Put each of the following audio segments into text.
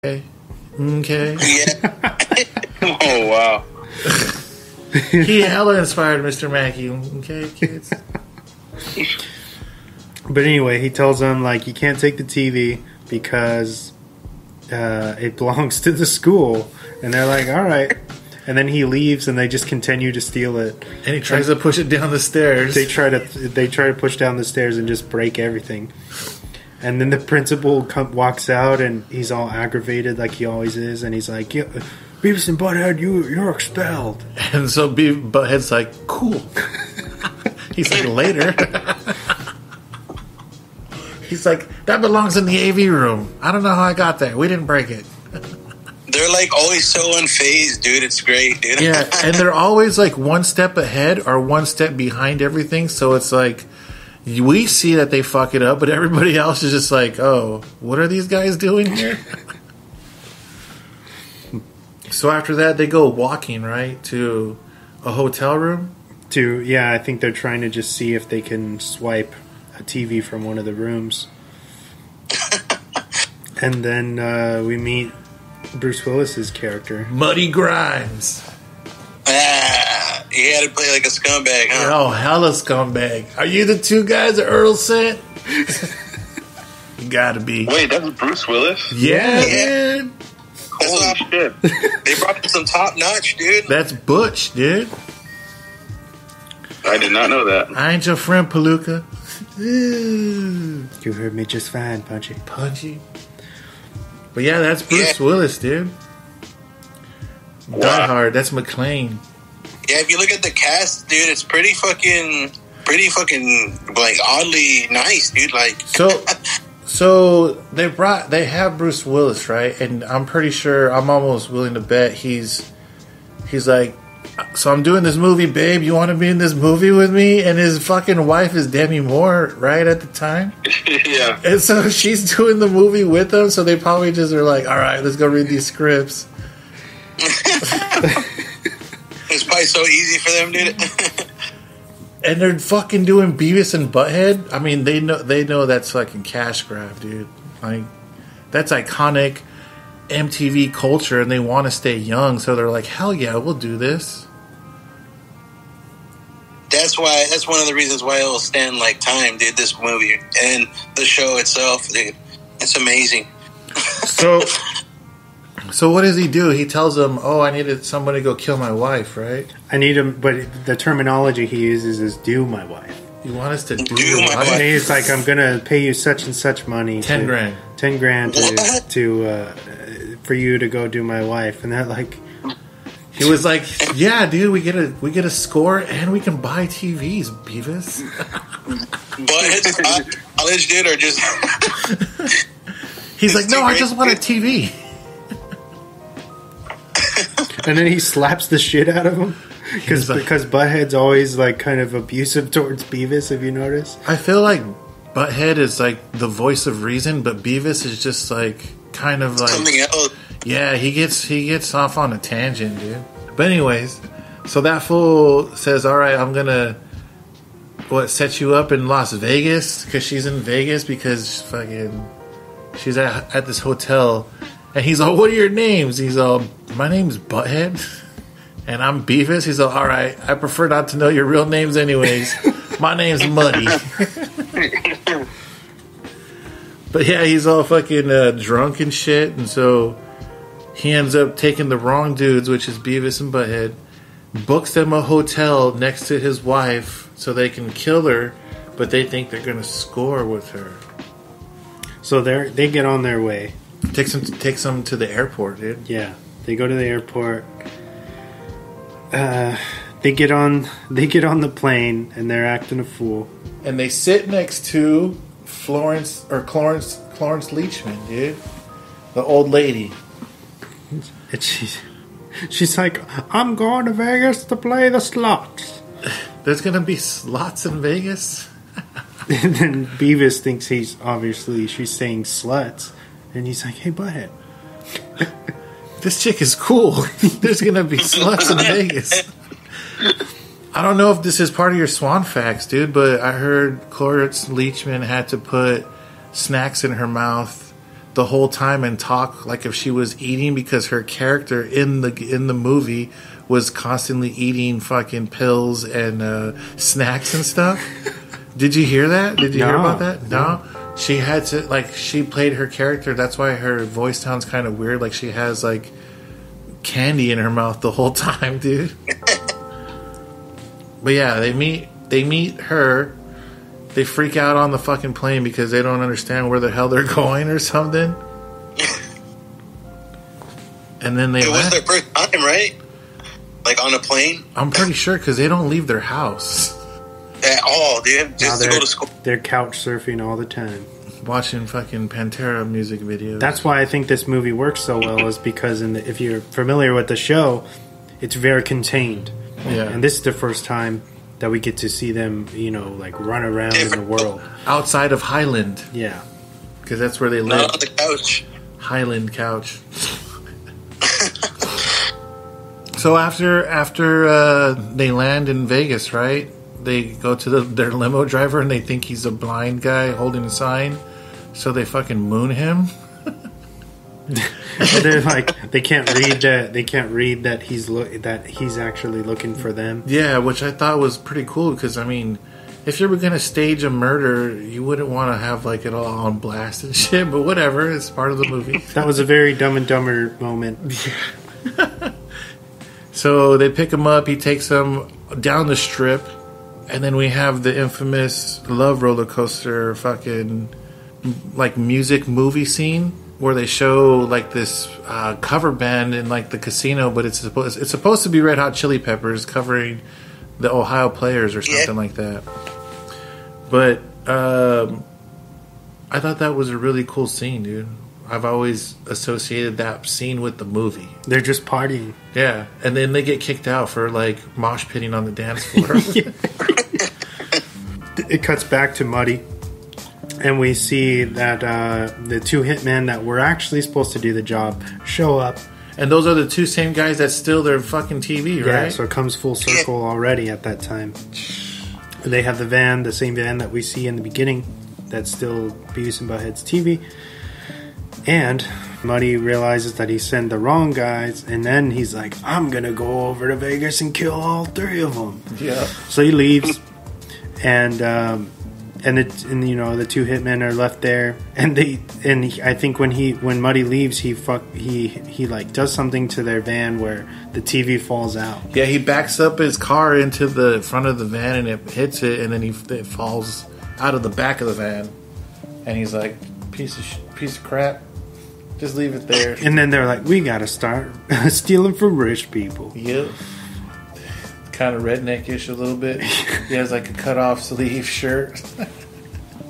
Okay. Yeah. Oh, wow. He hella inspired Mr. Mackey. Okay, kids. But anyway, he tells them, like, you can't take the TV because it belongs to the school. And they're like, all right. And then he leaves, and they just continue to steal it. And he tries to push it down the stairs. They try to push down the stairs and just break everything. And then the principal walks out, and he's all aggravated like he always is. And he's like, yeah, Beavis and Butthead, you're expelled. And so Butthead's like, cool. He's like, later. He's like, that belongs in the AV room. I don't know how I got there. We didn't break it. They're like always so unfazed, dude. It's great, dude. Yeah, and they're always like one step ahead or one step behind everything. So it's like, we see that they fuck it up, but everybody else is just like, oh, what are these guys doing here? So after that, they go walking, right, to a hotel room? I think they're trying to just see if they can swipe a TV from one of the rooms. And then we meet Bruce Willis's character. Muddy Grimes. He had to play like a scumbag, huh? Oh, hella scumbag. Are you the two guys that Earl sent? You gotta be. Wait, that's Bruce Willis? Yeah, man. Holy shit. They brought in some top notch, dude. That's Butch, dude. I did not know that. I ain't your friend, Palooka. You heard me just fine, Punchy. Punchy. But yeah, that's Bruce Willis, dude. Die Hard, that's McClane. Yeah, if you look at the cast, dude, it's pretty fucking like oddly nice, dude. Like So they have Bruce Willis, right? And I'm pretty sure, I'm almost willing to bet he's like, so I'm doing this movie, babe. You want to be in this movie with me? And his fucking wife is Demi Moore, right, at the time? Yeah. And so she's doing the movie with them, so they probably just are like, all right, let's go read these scripts. It's probably so easy for them, dude. And they're fucking doing Beavis and Butthead. I mean, they know that's fucking cash grab, dude. Like, that's iconic MTV culture, and they want to stay young, so they're like, hell yeah, we'll do this. That's one of the reasons why it'll stand like time, dude. This movie and the show itself, dude, it's amazing. So what does he do? He tells them, "Oh, I needed someone to go kill my wife, right?" I need him, but the terminology he uses is "do my wife." You want us to do my your wife? And he's like, "I'm gonna pay you such and such money, 10 grand, 10 grand to for you to go do my wife." And they're like, he was like, "Yeah, dude, we get a score and we can buy TVs, Beavis." But it's college, dude, or just he's like, "No, I just want a TV." And then he slaps the shit out of him because Butthead's always like kind of abusive towards Beavis. Have you noticed? I feel like Butthead is like the voice of reason, but Beavis is just like kind of like something else. Yeah, he gets off on a tangent, dude. But anyways, so that fool says, "All right, I'm gonna set you up in Las Vegas because she's in Vegas because she's at this hotel." And he's all, "What are your names?" He's all, "My name's Butthead, and I'm Beavis." He's all right, I prefer not to know your real names anyways. My name's Muddy. But yeah, he's all fucking drunk and shit, and so he ends up taking the wrong dudes, which is Beavis and Butthead, books them a hotel next to his wife so they can kill her, but they think they're going to score with her. So they get on their way. Takes them to the airport, dude. Yeah, they go to the airport. They get on the plane and they're acting a fool. And they sit next to Clorence Leachman, dude, the old lady. And she's like, "I'm going to Vegas to play the slots." There's gonna be slots in Vegas. And then Beavis thinks she's saying sluts. And he's like, "Hey, Butthead, this chick is cool. There's going to be sluts in Vegas." I don't know if this is part of your Swan facts, dude, but I heard Clorence Leachman had to put snacks in her mouth the whole time and talk like if she was eating, because her character in the movie was constantly eating fucking pills and snacks and stuff. Did you hear that? Did you hear about that? No. She had to, like, she played her character. That's why her voice sounds kind of weird. Like she has like candy in her mouth the whole time, dude. But yeah, they meet her. They freak out on the fucking plane because they don't understand where the hell they're going or something. And then it was their first time, right? Like on a plane? I'm pretty sure, because they don't leave their house. At all, dude. Just to go to school. They're couch surfing all the time. Watching fucking Pantera music videos. That's why I think this movie works so well, is because if you're familiar with the show, it's very contained. Yeah. And this is the first time that we get to see them, like run around in the world. Outside of Highland. Yeah. Because that's where they live. Not on the couch. Highland couch. So after they land in Vegas, right? They go to their limo driver and they think he's a blind guy holding a sign. So they fucking moon him. They're like, they can't read that he's actually looking for them. Yeah, which I thought was pretty cool, because I mean, if you were gonna stage a murder, you wouldn't want to have like it all on blast and shit. But whatever, it's part of the movie. That was a very Dumb and Dumber moment. So they pick him up. He takes them down the strip, and then we have the infamous love roller coaster fucking like music movie scene, where they show like this cover band in like the casino, but it's supposed to be Red Hot Chili Peppers covering the Ohio Players or something like that. But I thought that was a really cool scene, dude. I've always associated that scene with the movie. They're just partying. Yeah, and then they get kicked out for like mosh pitting on the dance floor. It cuts back to Muddy. And we see that the two hitmen that were actually supposed to do the job show up. And those are the two same guys that steal their fucking TV, right? Yeah, so it comes full circle already at that time. They have the same van that we see in the beginning, that's still Beavis and Butthead's TV. And Muddy realizes that he sent the wrong guys, and then he's like, I'm going to go over to Vegas and kill all three of them. Yeah. So he leaves, and the two hitmen are left there, I think when Muddy leaves, he like does something to their van where the TV falls out. Yeah, he backs up his car into the front of the van and it hits it, and then it falls out of the back of the van, and he's like, piece of crap, just leave it there. And then they're like, we gotta start stealing from rich people. Yep. Kind of redneckish a little bit. He has like a cut off sleeve shirt.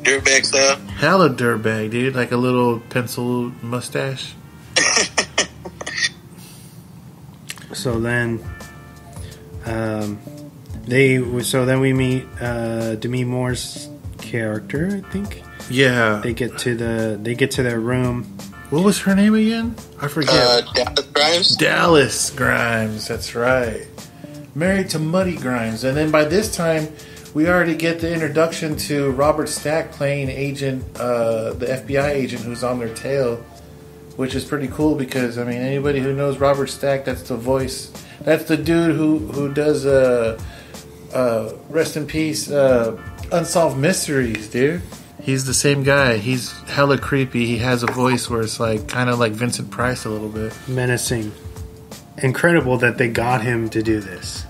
Dirtbag style. Hella dirtbag, dude. Like a little pencil mustache. So then, we meet Demi Moore's character, I think. Yeah. They get to their room. What was her name again? I forget. Dallas Grimes. Dallas Grimes. That's right. Married to Muddy Grimes. And then by this time, we already get the introduction to Robert Stack playing the FBI agent who's on their tail, which is pretty cool because, I mean, anybody who knows Robert Stack, that's the voice. That's the dude who does, rest in peace, Unsolved Mysteries, dude. He's the same guy. He's hella creepy. He has a voice where it's like kind of like Vincent Price a little bit. Menacing. Incredible that they got him to do this.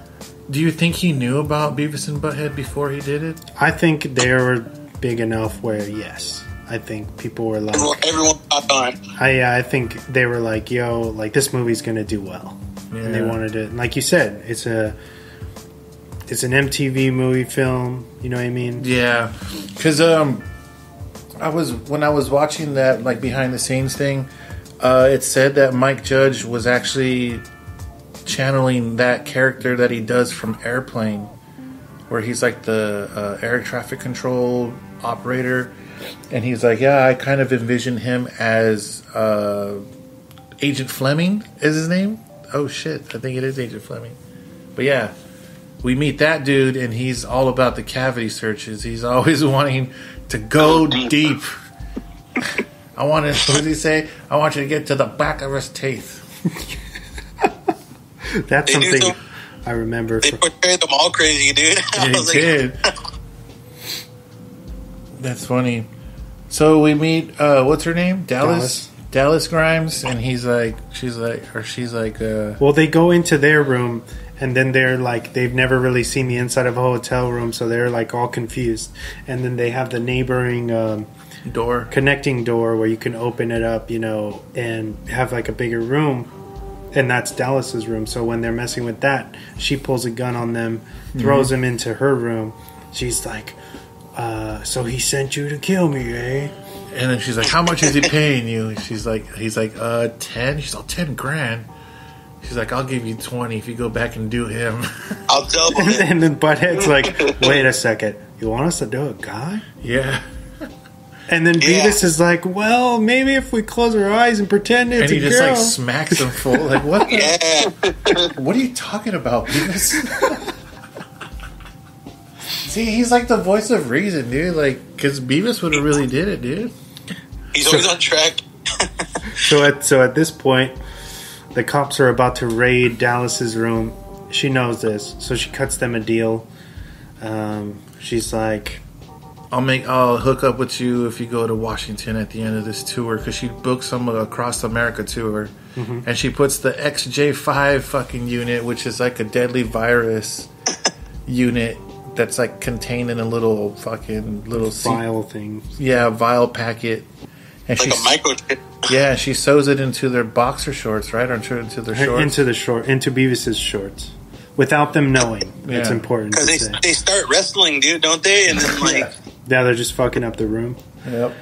Do you think he knew about Beavis and Butthead before he did it? I think they were big enough where, yes. I think people were like... Everyone popped on. I think they were like, yo, like this movie's going to do well. Yeah. And they wanted it. Like you said, it's an MTV movie film. You know what I mean? Yeah. Because when I was watching that like behind the scenes thing, it said that Mike Judge was actually channeling that character that he does from Airplane, where he's like the air traffic control operator, and he's like, yeah, I kind of envision him as Agent Fleming is his name. Oh shit, I think it is Agent Fleming. But yeah, we meet that dude, and he's all about the cavity searches. He's always wanting to go deep. I want to, what does he say? I want you to get to the back of his teeth. That's They do something some- I remember. They portrayed them all crazy, dude. I He was like, did. That's funny. So we meet, what's her name? Dallas Grimes, and she's like, Well, they go into their room, and then they're like, they've never really seen the inside of a hotel room, so they're like all confused. And then they have the neighboring door. connecting door where you can open it up, and have like a bigger room. And that's Dallas's room. So when they're messing with that, she pulls a gun on them, throws them into her room. She's like, so he sent you to kill me, eh? And then she's like, how much is he paying you? He's like, 10. She's all, 10 grand. She's like, I'll give you 20 if you go back and do him. I'll double it. And then Butthead's like, wait a second, you want us to do a guy? Yeah. And then Yeah. Beavis is like, well, maybe if we close our eyes and pretend it's And he a just girl. like smacks him full. Like, what the? Yeah. What are you talking about, Beavis? See, he's like the voice of reason, dude. Like, because Beavis would have really did it, dude. He's always on track. So at this point, the cops are about to raid Dallas's room. She knows this, so she cuts them a deal. She's like, I'll hook up with you if you go to Washington at the end of this tour, because she booked some across America tour, and she puts the XJ5 fucking unit, which is like a deadly virus unit that's like contained in a little fucking vial thing. vial packet, and Like a microchip. yeah, she sews it into their boxer shorts, right, or into their shorts. Into Beavis's shorts, without them knowing. It's Yeah. important to Because say. they start wrestling, dude, don't they? And then, like, Yeah, they're just fucking up the room. Yep.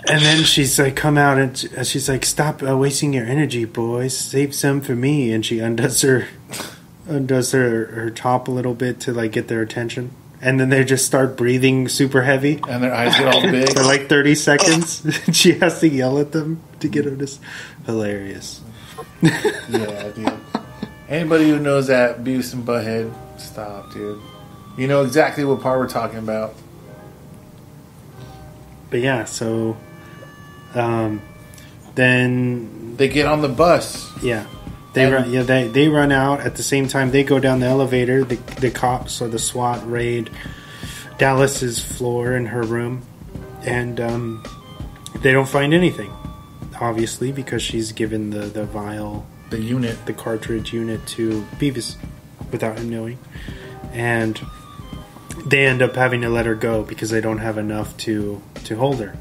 And then she's like, come out, and she's like, stop wasting your energy, boys. Save some for me. And she undoes her top a little bit to like get their attention. And then they just start breathing super heavy And their eyes get all big. for like 30 seconds. She has to yell at them to get them to... Hilarious. Yeah, dude. Anybody who knows that Beavis and Butthead, stop, dude. You know exactly what part we're talking about. But yeah, so... then... They get on the bus. Yeah. They run out at the same time. They go down the elevator. The cops or the SWAT raid Dallas's floor in her room, and they don't find anything. Obviously, because she's given the vial, The cartridge unit to Beavis without him knowing, and they end up having to let her go because they don't have enough to hold her.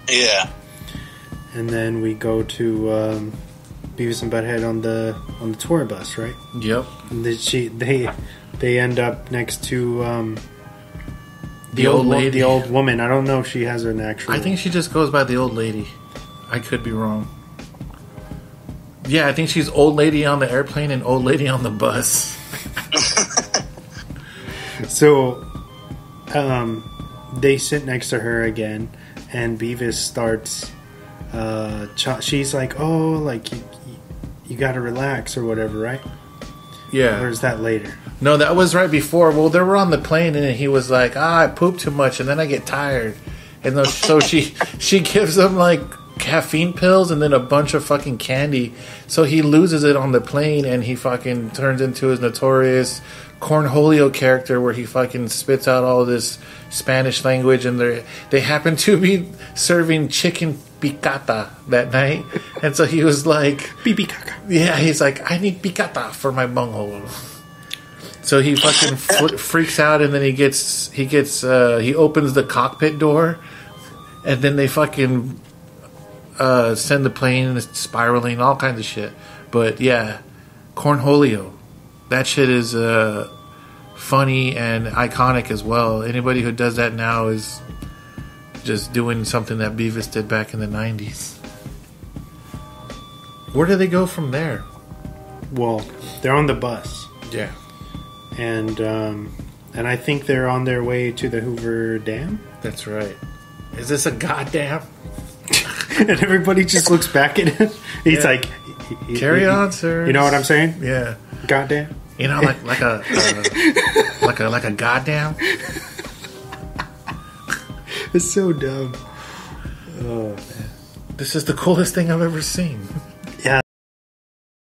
yeah. And then we go to Beavis and Butthead on the tour bus, right? Yep. And they end up next to The old lady. the old woman. I don't know if she has an actual. I think she just goes by the old lady. I could be wrong. Yeah, I think she's old lady on the airplane and old lady on the bus. So. They sit next to her again, and Beavis starts. She's like, "Oh, like you got to relax or whatever, right?" Yeah. Or is that later? No, that was right before. Well, they were on the plane, and he was like, I poop too much, and then I get tired. And so she gives him, like, caffeine pills and then a bunch of fucking candy. So he loses it on the plane, and he fucking turns into his notorious Cornholio character where he fucking spits out all this Spanish language, and they happen to be serving chicken picata that night. And so he was like... Bibi caca. Yeah, he's like, I need picata for my bunghole. So he fucking freaks out, and then he opens the cockpit door, and then they fucking send the plane spiraling, all kinds of shit. But yeah, Cornholio, that shit is funny and iconic as well. Anybody who does that now is just doing something that Beavis did back in the 90s. Where do they go from there? Well, they're on the bus. Yeah. And I think they're on their way to the Hoover Dam. That's right. Is this a goddamn? And everybody just looks back at him. He's Yeah. like, Carry on, sir. You know what I'm saying? Yeah. Goddamn. You know, like a goddamn. It's so dumb. Oh man. This is the coolest thing I've ever seen.